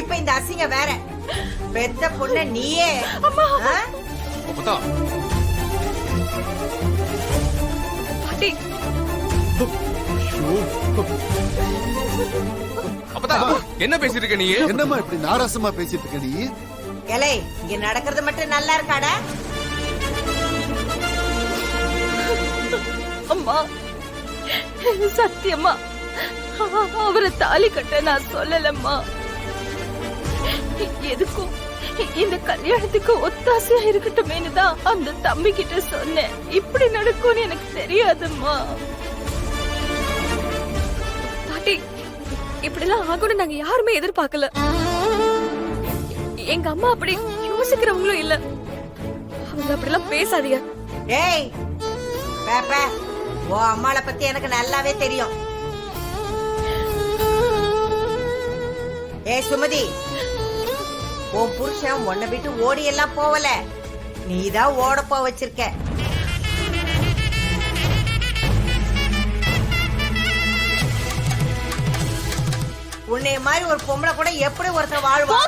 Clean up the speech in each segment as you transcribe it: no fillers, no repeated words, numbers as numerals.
இப்ப இந்த அசிங்க வேற. பெத்த பொண்ண நீயே அப்பதா பாட்டி அப்பதா என்ன பேசிட்டு இருக்க நீ? என்னம்மா இப்படி நாராசமா பேசிட்டு இருக்க நீ? எலை இங்க நடக்கிறது மட்டும் நல்லா இருக்காடா? அம்மா சத்தியமா அவரை தாலி கட்ட நான் சொல்லலம்மா. எதுக்கும் இந்த கல்யாணத்துக்கு ஒத்தாசையா இருக்கட்டுமேனு தான் அந்த தம்பி கிட்ட சொன்னேன். இப்படி நடக்கும்னு எனக்கு தெரியாதும்மா. பாட்டி இப்படிலாம் ஆகணும் நாங்க யாருமே எதிர்பார்க்கல. எங்க அம்மா அப்படி யோசிக்கிறவங்களும் இல்ல. அவங்க அப்படிலாம் பேசாதீங்க. ஏய் பாப்பா, ஓ அம்மாளை பத்தி எனக்கு நல்லாவே தெரியும். ஏய் சுமதி, உன் புருஷன் உன்னை விட்டு ஓடி எல்லாம் போவல, நீதான் ஓட போ வச்சிருக்க. உன்னைய மாதிரி ஒரு பொம்பளை கூட எப்படி ஒருத்தர் வாழ்வா?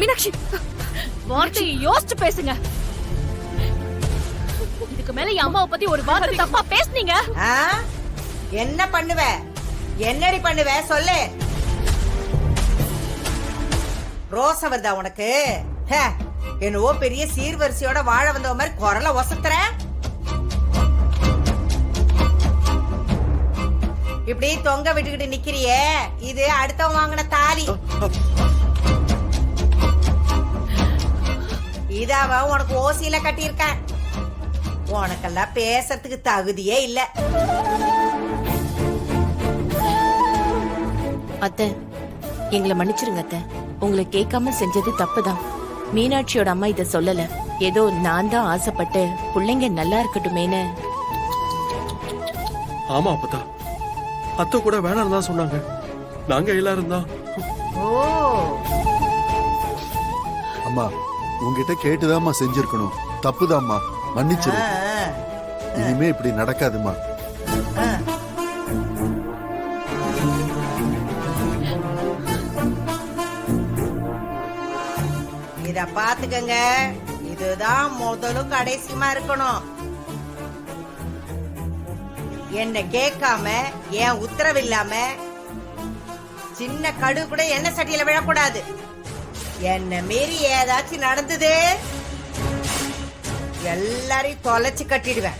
மீனாட்சி வார்த்தையை யோசிச்சு பேசுங்க. இதுக்கு மேல என் அம்மாவை பத்தி ஒரு வார்த்தை தப்பா பேசுனீங்க என்ன பண்ணுவ? என்னடி பண்ணுவ சொல்லு. ரோசம் வருதா உனக்கு? என்னவோ பெரிய சீர்வரிசையோட வாழ வந்த மாதிரி குரல ஒசத்துற. இப்படி தொங்க விட்டுக்கிட்டு நிக்கிறியே, இது அடுத்தவன் வாங்கின தாலி. இதாவ உனக்கு ஓசியில கட்டியிருக்கேன். உனக்கெல்லாம் பேசுறதுக்கு தகுதியே இல்ல. அத்தை எங்களை மன்னிச்சிருங்க அத்தை. உங்களை கேட்காம செஞ்சது தப்புதான். மீனாட்சியோட அம்மா இத சொல்லல. ஏதோ நான் தான் ஆசைப்பட்டு பிள்ளைங்க நல்லா இருக்கட்டுமேனு. ஆமா அப்பதா, அத்தை கூட வேணாம் தான் சொன்னாங்க. நாங்க எல்லாரும் தான். அம்மா உங்ககிட்ட கேட்டுதாம்மா செஞ்சிருக்கணும். தப்புதாம்மா, மன்னிச்சிரு. இனிமே இப்படி நடக்காதுமா. இத பாத்துக்கங்க, இதுதான் முதலும் கடைசியுமா இருக்கணும். என்ன கேட்காம, என் உத்தரவு இல்லாம சின்ன கடு கூட என்ன சட்டியில விழக்கூடாது. என்ன மீறி ஏதாச்சும் நடந்தது, எல்லாரையும் தொலைச்சு கட்டிடுவேன்.